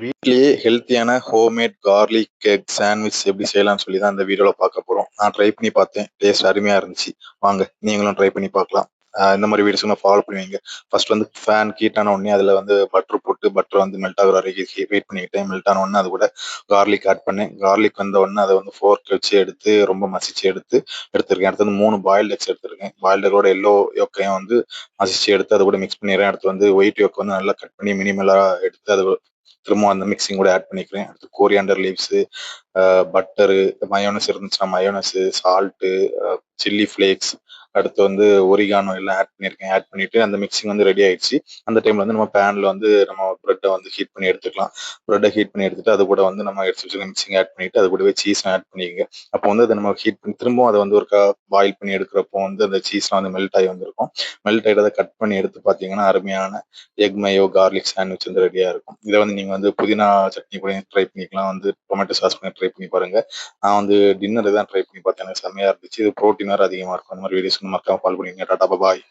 வீட்லயே ஹெல்த்தியான homemade garlic egg sandwich எப்படி செய்யலாம்னு சொல்லி தான் இந்த வீடியோல பார்க்க போறோம். நான் ட்ரை பண்ணி பார்த்தேன். டேஸ்ட் அருமையா இருந்துச்சு. வாங்க நீங்களும் ட்ரை பண்ணி பார்க்கலாம். இந்த மாதிரி வீடியோஸ் ஃபாலோ பண்ணுவீங்க. ஃபர்ஸ்ட் வந்து ஃபேன் ஹீட் ஆன உடனே அதில் வந்து பட்டர் போட்டு பட்டர் வந்து மெல்ட் ஆகுற வரைக்கும் வெயிட் பண்ணிக்கிட்டேன். மெல்ட் ஆன உடனே அது கூட கார்லிக் ஆட் பண்ணேன். கார்லிக் வந்த உடனே அதை வந்து ஃபோர்க் வச்சு எடுத்து ரொம்ப மசிச்சு எடுத்திருக்கேன். அடுத்து வந்து 3 பாயில்டு எக்ஸ் எடுத்திருக்கேன். பாயில்டு எக்கோட எல்லோ யோக்கையும் வந்து மசிச்சு எடுத்து அது கூட மிக்ஸ் பண்ணிடுறேன். அடுத்து வந்து ஒயிட் யோக் வந்து நல்லா கட் பண்ணி மினிமலா எடுத்து அது திரும்ப அந்த மிக்சிங் கூட ஆட் பண்ணிக்கிறேன். அடுத்து கோரியாண்டர் லீவ்ஸு, பட்டரு, மயோனஸ் இருந்துச்சுன்னா மயோனஸு, சால்ட்டு, சில்லி ஃப்ளேக்ஸ், அடுத்து வந்து ஒரிகானோ எல்லாம் ஆட் பண்ணியிருக்கேன். ஆட் பண்ணிட்டு அந்த மிக்சிங் வந்து ரெடி ஆயிடுச்சு. அந்த டைம்ல வந்து நம்ம பேன்ல வந்து நம்ம பிரெட்டை வந்து ஹீட் பண்ணி எடுத்துக்கலாம். பிரெட்டை ஹீட் பண்ணி எடுத்துட்டு அது கூட வந்து நம்ம எடுத்து வச்சுருக்க மிக்சிங் ஆட் பண்ணிட்டு அது கூடவே சீஸும் ஆட் பண்ணிக்கங்க. அப்போ வந்து அதை நம்ம ஹீட் பண்ணி திரும்பவும் அதை வந்து ஒருக்கா பாயில் பண்ணி எடுக்கிறப்போ வந்து அந்த சீஸ்லாம் வந்து மெல்ட் ஆகி வந்திருக்கும். மெல்ட் ஆகிட்டு அதை கட் பண்ணி எடுத்து பார்த்தீங்கன்னா அருமையான எக் மயோ கார்லிக் சாண்ட்விச் வந்து ரெடியா இருக்கும். இதை வந்து நீங்க வந்து புதினா சட்னி கூட ட்ரை பண்ணிக்கலாம். வந்து டொமேட்டோ சாஸ் பண்ணி ட்ரை பண்ணி பாருங்க. நான் வந்து டின்னர் தான் ட்ரை பண்ணி பார்த்தேன். எனக்கு செம்மையா இருந்துச்சு. இது ப்ரோட்டீன் வேற அதிகமா இருக்கும். அந்த மாதிரி வீடியோஸ் மறக்காம ஃபாலோ பண்ணிங்க. டாடா பாய்.